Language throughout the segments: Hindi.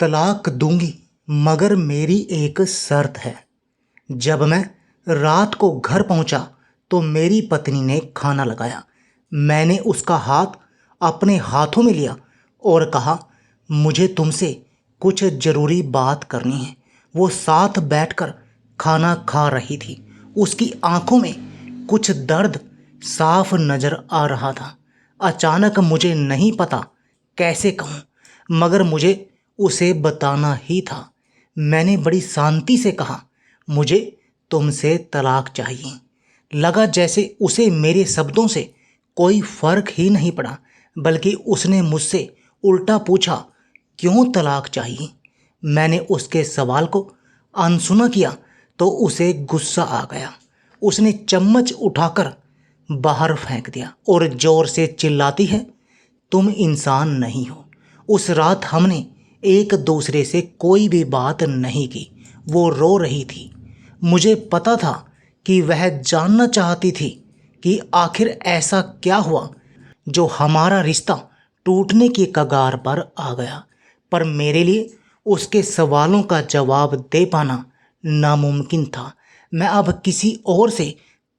तलाक दूंगी मगर मेरी एक शर्त है। जब मैं रात को घर पहुंचा तो मेरी पत्नी ने खाना लगाया। मैंने उसका हाथ अपने हाथों में लिया और कहा, मुझे तुमसे कुछ ज़रूरी बात करनी है। वो साथ बैठकर खाना खा रही थी। उसकी आंखों में कुछ दर्द साफ नजर आ रहा था। अचानक मुझे नहीं पता कैसे कहूँ, मगर मुझे उसे बताना ही था। मैंने बड़ी शांति से कहा, मुझे तुमसे तलाक चाहिए। लगा जैसे उसे मेरे शब्दों से कोई फर्क ही नहीं पड़ा, बल्कि उसने मुझसे उल्टा पूछा, क्यों तलाक चाहिए। मैंने उसके सवाल को अनसुना किया तो उसे गुस्सा आ गया। उसने चम्मच उठाकर बाहर फेंक दिया और जोर से चिल्लाती है, तुम इंसान नहीं हो। उस रात हमने एक दूसरे से कोई भी बात नहीं की। वो रो रही थी। मुझे पता था कि वह जानना चाहती थी कि आखिर ऐसा क्या हुआ जो हमारा रिश्ता टूटने की कगार पर आ गया। पर मेरे लिए उसके सवालों का जवाब दे पाना नामुमकिन था। मैं अब किसी और से,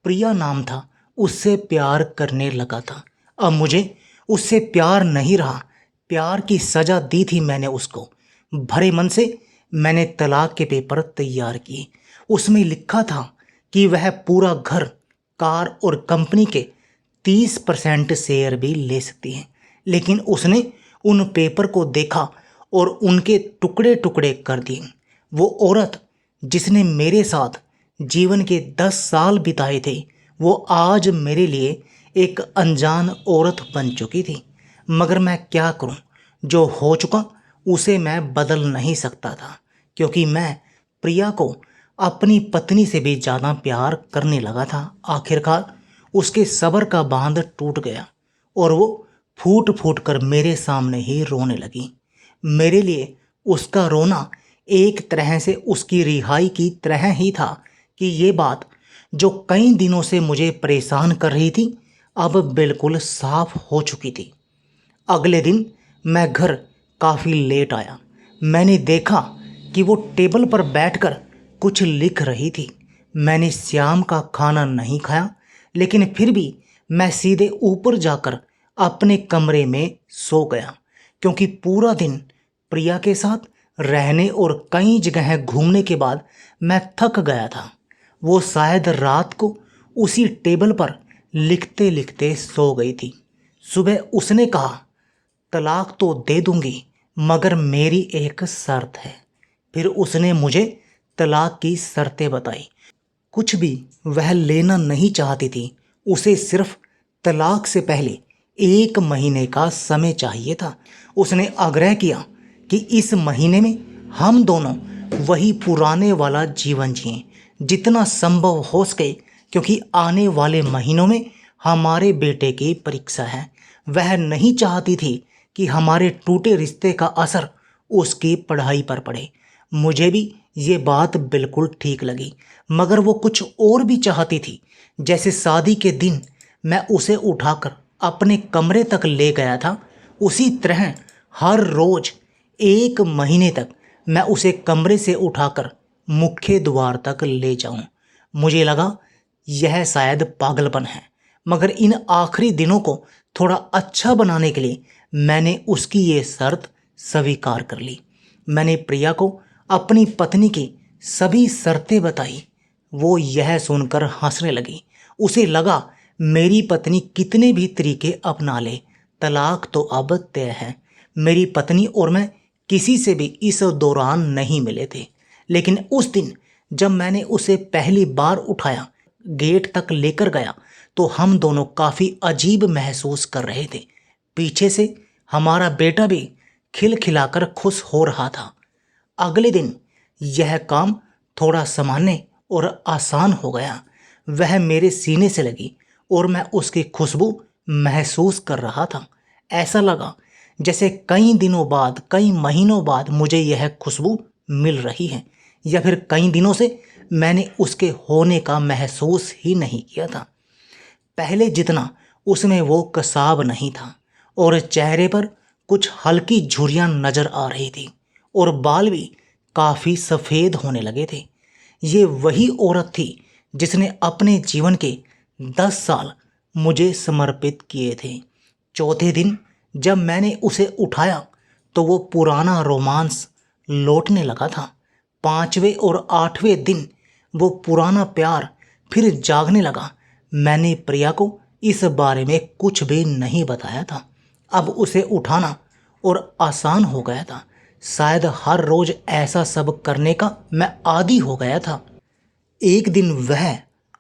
प्रिया नाम था, उससे प्यार करने लगा था। अब मुझे उससे प्यार नहीं रहा। प्यार की सज़ा दी थी मैंने उसको। भरे मन से मैंने तलाक के पेपर तैयार किए। उसमें लिखा था कि वह पूरा घर, कार और कंपनी के 30% शेयर भी ले सकती है। लेकिन उसने उन पेपर को देखा और उनके टुकड़े टुकड़े कर दिए। वो औरत जिसने मेरे साथ जीवन के 10 साल बिताए थे, वो आज मेरे लिए एक अनजान औरत बन चुकी थी। मगर मैं क्या करूं? जो हो चुका उसे मैं बदल नहीं सकता था, क्योंकि मैं प्रिया को अपनी पत्नी से भी ज़्यादा प्यार करने लगा था। आखिरकार उसके सब्र का बांध टूट गया और वो फूट फूट कर मेरे सामने ही रोने लगी। मेरे लिए उसका रोना एक तरह से उसकी रिहाई की तरह ही था कि ये बात जो कई दिनों से मुझे परेशान कर रही थी अब बिल्कुल साफ हो चुकी थी। अगले दिन मैं घर काफ़ी लेट आया। मैंने देखा कि वो टेबल पर बैठकर कुछ लिख रही थी। मैंने श्याम का खाना नहीं खाया, लेकिन फिर भी मैं सीधे ऊपर जाकर अपने कमरे में सो गया, क्योंकि पूरा दिन प्रिया के साथ रहने और कई जगह घूमने के बाद मैं थक गया था। वो शायद रात को उसी टेबल पर लिखते लिखते सो गई थी। सुबह उसने कहा, तलाक तो दे दूंगी मगर मेरी एक शर्त है। फिर उसने मुझे तलाक की शर्तें बताई। कुछ भी वह लेना नहीं चाहती थी। उसे सिर्फ तलाक से पहले 1 महीने का समय चाहिए था। उसने आग्रह किया कि इस महीने में हम दोनों वही पुराने वाला जीवन जिएं, जितना संभव हो सके, क्योंकि आने वाले महीनों में हमारे बेटे की परीक्षा है। वह नहीं चाहती थी कि हमारे टूटे रिश्ते का असर उसकी पढ़ाई पर पड़े। मुझे भी ये बात बिल्कुल ठीक लगी, मगर वो कुछ और भी चाहती थी। जैसे शादी के दिन मैं उसे उठाकर अपने कमरे तक ले गया था, उसी तरह हर रोज 1 महीने तक मैं उसे कमरे से उठाकर मुख्य द्वार तक ले जाऊं। मुझे लगा यह शायद पागलपन है, मगर इन आखिरी दिनों को थोड़ा अच्छा बनाने के लिए मैंने उसकी ये शर्त स्वीकार कर ली। मैंने प्रिया को अपनी पत्नी की सभी शर्तें बताई। वो यह सुनकर हंसने लगी। उसे लगा मेरी पत्नी कितने भी तरीके अपना ले, तलाक तो अब तय है। मेरी पत्नी और मैं किसी से भी इस दौरान नहीं मिले थे, लेकिन उस दिन जब मैंने उसे पहली बार उठाया, गेट तक लेकर गया, तो हम दोनों काफ़ी अजीब महसूस कर रहे थे। पीछे से हमारा बेटा भी खिलखिलाकर खुश हो रहा था। अगले दिन यह काम थोड़ा सामान्य और आसान हो गया। वह मेरे सीने से लगी और मैं उसकी खुशबू महसूस कर रहा था। ऐसा लगा जैसे कई दिनों बाद, कई महीनों बाद मुझे यह खुशबू मिल रही है, या फिर कई दिनों से मैंने उसके होने का महसूस ही नहीं किया था। पहले जितना उसमें वो कसाव नहीं था और चेहरे पर कुछ हल्की झुर्रियाँ नजर आ रही थी। और बाल भी काफ़ी सफ़ेद होने लगे थे। ये वही औरत थी जिसने अपने जीवन के 10 साल मुझे समर्पित किए थे। चौथे दिन जब मैंने उसे उठाया तो वो पुराना रोमांस लौटने लगा था। 5वें और 8वें दिन वो पुराना प्यार फिर जागने लगा। मैंने प्रिया को इस बारे में कुछ भी नहीं बताया था। अब उसे उठाना और आसान हो गया था। शायद हर रोज ऐसा सब करने का मैं आदी हो गया था। एक दिन वह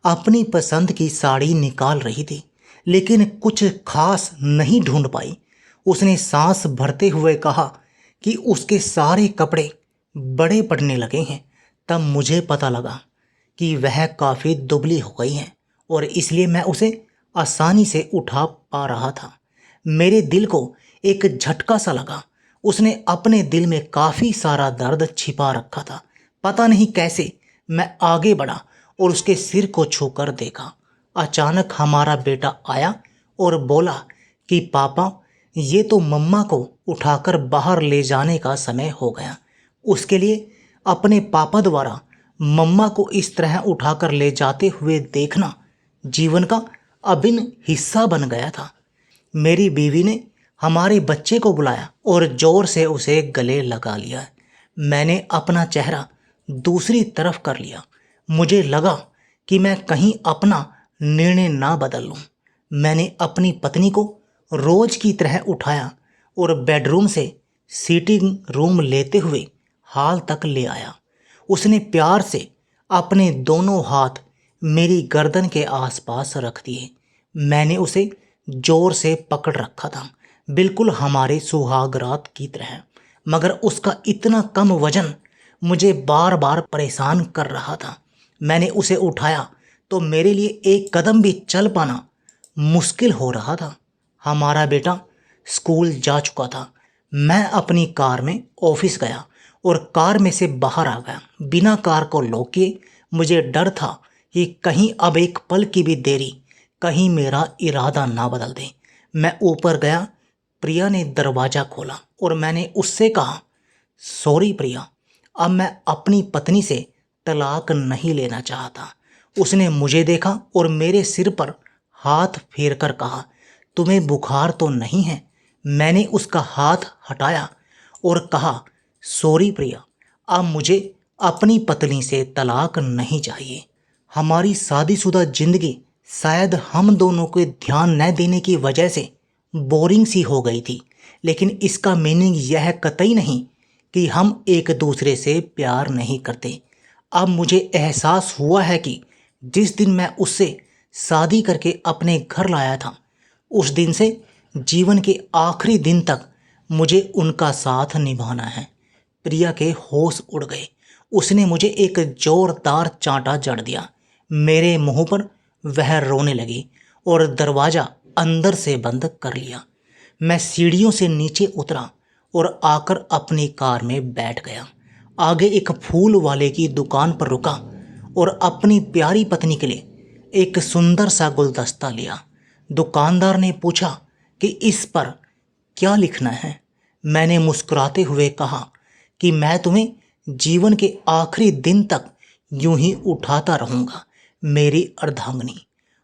अपनी पसंद की साड़ी निकाल रही थी, लेकिन कुछ खास नहीं ढूंढ पाई। उसने सांस भरते हुए कहा कि उसके सारे कपड़े बड़े पड़ने लगे हैं। तब मुझे पता लगा कि वह काफ़ी दुबली हो गई है और इसलिए मैं उसे आसानी से उठा पा रहा था। मेरे दिल को एक झटका सा लगा। उसने अपने दिल में काफ़ी सारा दर्द छिपा रखा था। पता नहीं कैसे मैं आगे बढ़ा और उसके सिर को छूकर देखा। अचानक हमारा बेटा आया और बोला कि पापा, ये तो मम्मा को उठाकर बाहर ले जाने का समय हो गया। उसके लिए अपने पापा द्वारा मम्मा को इस तरह उठाकर ले जाते हुए देखना जीवन का अभिन्न हिस्सा बन गया था। मेरी बीवी ने हमारे बच्चे को बुलाया और जोर से उसे गले लगा लिया। मैंने अपना चेहरा दूसरी तरफ कर लिया। मुझे लगा कि मैं कहीं अपना निर्णय ना बदल लूं। मैंने अपनी पत्नी को रोज की तरह उठाया और बेडरूम से सीटिंग रूम लेते हुए हॉल तक ले आया। उसने प्यार से अपने दोनों हाथ मेरी गर्दन के आसपास रख दिए। मैंने उसे जोर से पकड़ रखा था, बिल्कुल हमारे सुहाग रात की तरह। मगर उसका इतना कम वजन मुझे बार बार परेशान कर रहा था। मैंने उसे उठाया तो मेरे लिए एक कदम भी चल पाना मुश्किल हो रहा था। हमारा बेटा स्कूल जा चुका था। मैं अपनी कार में ऑफिस गया और कार में से बाहर आ गया। बिना कार को लॉक किए मुझे डर था कि कहीं अब एक पल की भी देरी कहीं मेरा इरादा ना बदल दे। मैं ऊपर गया। प्रिया ने दरवाज़ा खोला और मैंने उससे कहा, सॉरी प्रिया, अब मैं अपनी पत्नी से तलाक नहीं लेना चाहता। उसने मुझे देखा और मेरे सिर पर हाथ फेर कर कहा, तुम्हें बुखार तो नहीं है? मैंने उसका हाथ हटाया और कहा, सॉरी प्रिया, अब मुझे अपनी पत्नी से तलाक नहीं चाहिए। हमारी शादीशुदा जिंदगी शायद हम दोनों के ध्यान न देने की वजह से बोरिंग सी हो गई थी, लेकिन इसका मीनिंग यह कतई नहीं कि हम एक दूसरे से प्यार नहीं करते। अब मुझे एहसास हुआ है कि जिस दिन मैं उससे शादी करके अपने घर लाया था, उस दिन से जीवन के आखिरी दिन तक मुझे उनका साथ निभाना है। प्रिया के होश उड़ गए। उसने मुझे एक जोरदार चांटा जड़ दिया। मेरे मुंह पर वह रोने लगी और दरवाज़ा अंदर से बंद कर लिया। मैं सीढ़ियों से नीचे उतरा और आकर अपनी कार में बैठ गया। आगे एक फूल वाले की दुकान पर रुका और अपनी प्यारी पत्नी के लिए एक सुंदर सा गुलदस्ता लिया। दुकानदार ने पूछा कि इस पर क्या लिखना है। मैंने मुस्कुराते हुए कहा कि मैं तुम्हें जीवन के आखिरी दिन तक यूं ही उठाता रहूंगा, मेरी अर्धांगिनी।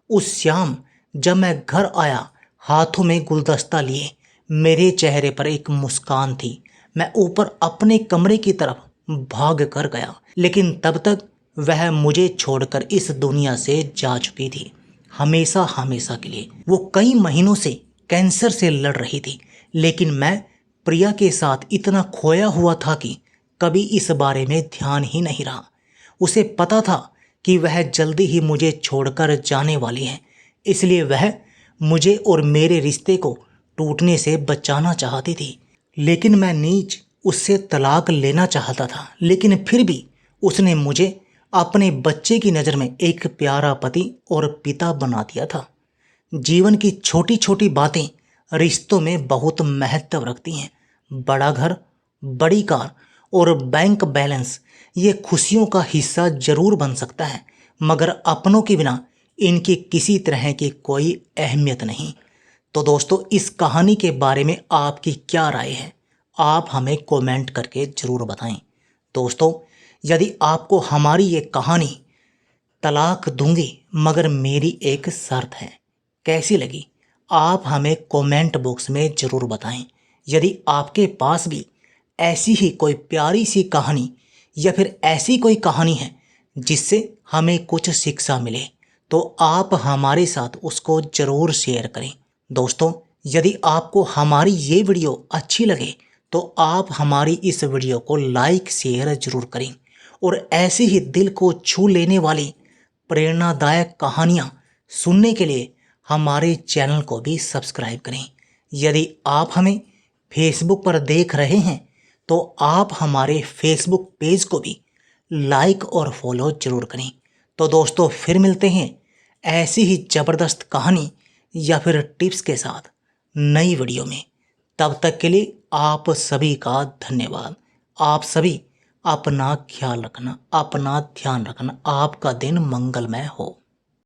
उस शाम जब मैं घर आया, हाथों में गुलदस्ता लिए, मेरे चेहरे पर एक मुस्कान थी। मैं ऊपर अपने कमरे की तरफ भाग कर गया, लेकिन तब तक वह मुझे छोड़कर इस दुनिया से जा चुकी थी, हमेशा हमेशा के लिए। वो कई महीनों से कैंसर से लड़ रही थी, लेकिन मैं प्रिया के साथ इतना खोया हुआ था कि कभी इस बारे में ध्यान ही नहीं रहा। उसे पता था कि वह जल्दी ही मुझे छोड़कर जाने वाली है, इसलिए वह मुझे और मेरे रिश्ते को टूटने से बचाना चाहती थी। लेकिन मैं नीच उससे तलाक लेना चाहता था, लेकिन फिर भी उसने मुझे अपने बच्चे की नज़र में एक प्यारा पति और पिता बना दिया था। जीवन की छोटी छोटी बातें रिश्तों में बहुत महत्व रखती हैं। बड़ा घर, बड़ी कार और बैंक बैलेंस ये खुशियों का हिस्सा जरूर बन सकता है, मगर अपनों के बिना इनकी किसी तरह की कोई अहमियत नहीं। तो दोस्तों, इस कहानी के बारे में आपकी क्या राय है? आप हमें कमेंट करके ज़रूर बताएं। दोस्तों, यदि आपको हमारी ये कहानी तलाक दूंगी मगर मेरी एक शर्त है कैसी लगी, आप हमें कमेंट बॉक्स में ज़रूर बताएं। यदि आपके पास भी ऐसी ही कोई प्यारी सी कहानी या फिर ऐसी कोई कहानी है जिससे हमें कुछ शिक्षा मिले तो आप हमारे साथ उसको ज़रूर शेयर करें। दोस्तों, यदि आपको हमारी ये वीडियो अच्छी लगे तो आप हमारी इस वीडियो को लाइक शेयर ज़रूर करें और ऐसी ही दिल को छू लेने वाली प्रेरणादायक कहानियाँ सुनने के लिए हमारे चैनल को भी सब्सक्राइब करें। यदि आप हमें फेसबुक पर देख रहे हैं तो आप हमारे फेसबुक पेज को भी लाइक और फॉलो जरूर करें। तो दोस्तों, फिर मिलते हैं ऐसी ही ज़बरदस्त कहानी या फिर टिप्स के साथ नई वीडियो में। तब तक के लिए आप सभी का धन्यवाद। आप सभी अपना ख्याल रखना, अपना ध्यान रखना। आपका दिन मंगलमय हो।